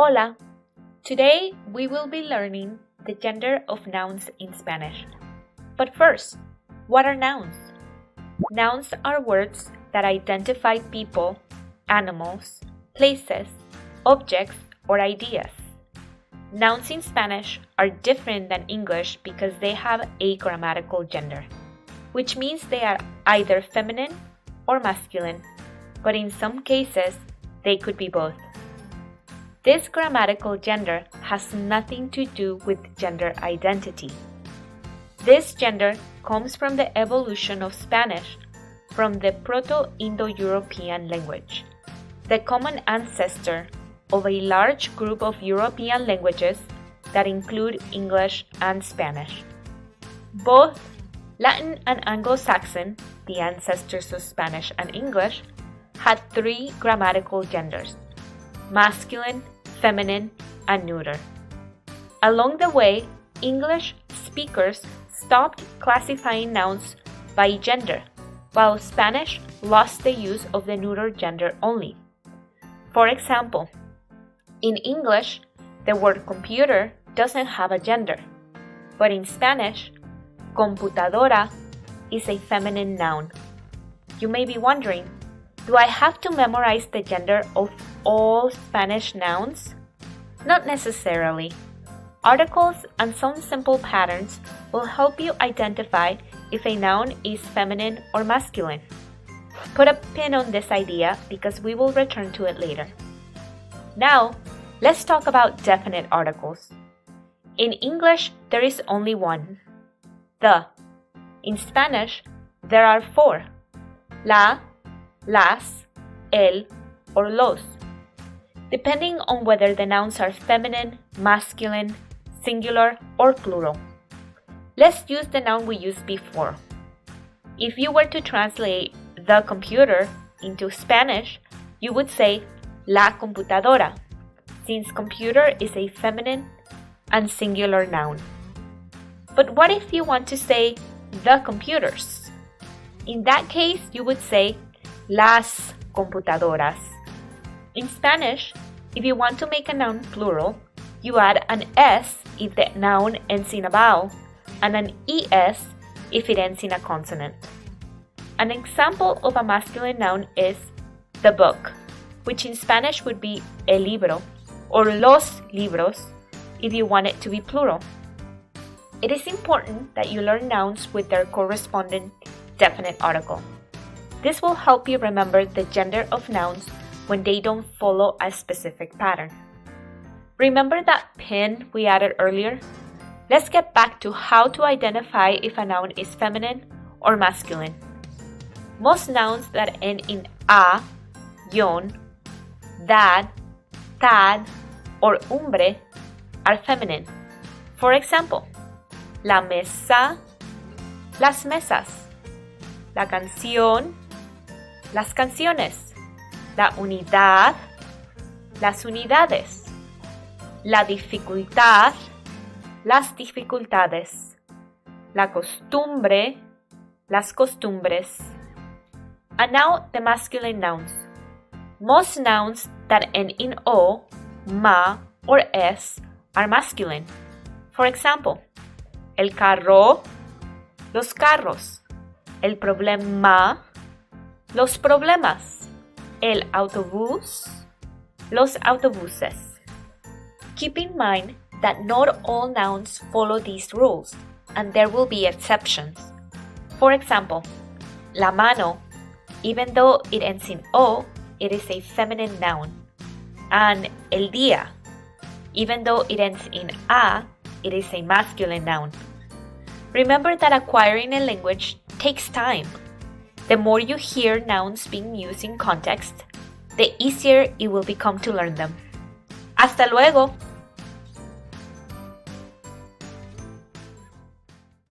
Hola! Today we will be learning the gender of nouns in Spanish. But first, what are nouns? Nouns are words that identify people, animals, places, objects, or ideas. Nouns in Spanish are different than English because they have a grammatical gender, which means they are either feminine or masculine, but in some cases they could be both. This grammatical gender has nothing to do with gender identity. This gender comes from the evolution of Spanish from the Proto-Indo-European language, the common ancestor of a large group of European languages that include English and Spanish. Both Latin and Anglo-Saxon, the ancestors of Spanish and English, had three grammatical genders: masculine, feminine, and neuter. Along the way, English speakers stopped classifying nouns by gender, while Spanish lost the use of the neuter gender only. For example, in English, the word computer doesn't have a gender, but in Spanish, computadora is a feminine noun. You may be wondering, do I have to memorize the gender of all Spanish nouns? Not necessarily. Articles and some simple patterns will help you identify if a noun is feminine or masculine. Put a pin on this idea because we will return to it later. Now, let's talk about definite articles. In English, there is only one: the. In Spanish, there are four: la, las, el, or los, depending on whether the nouns are feminine, masculine, singular, or plural. Let's use the noun we used before. If you were to translate the computer into Spanish, you would say la computadora, since computer is a feminine and singular noun. But what if you want to say the computers? In that case, you would say las computadoras. In Spanish, if you want to make a noun plural, you add an S if the noun ends in a vowel and an ES if it ends in a consonant. An example of a masculine noun is the book, which in Spanish would be el libro, or los libros if you want it to be plural. It is important that you learn nouns with their corresponding definite article. This will help you remember the gender of nouns when they don't follow a specific pattern. Remember that pin we added earlier? Let's get back to how to identify if a noun is feminine or masculine. Most nouns that end in a, yon, dad, tad, or umbre are feminine. For example, la mesa, las mesas, la canción, las canciones, la unidad, las unidades, la dificultad, las dificultades, la costumbre, las costumbres. And now the masculine nouns. Most nouns that end in o, ma, or s are masculine. For example, el carro, los carros, el problema, los problemas, el autobús, los autobuses. Keep in mind that not all nouns follow these rules, and there will be exceptions. For example, la mano, even though it ends in o, it is a feminine noun. And el día, even though it ends in a, it is a masculine noun. Remember that acquiring a language takes time. The more you hear nouns being used in context, the easier it will become to learn them. ¡Hasta luego!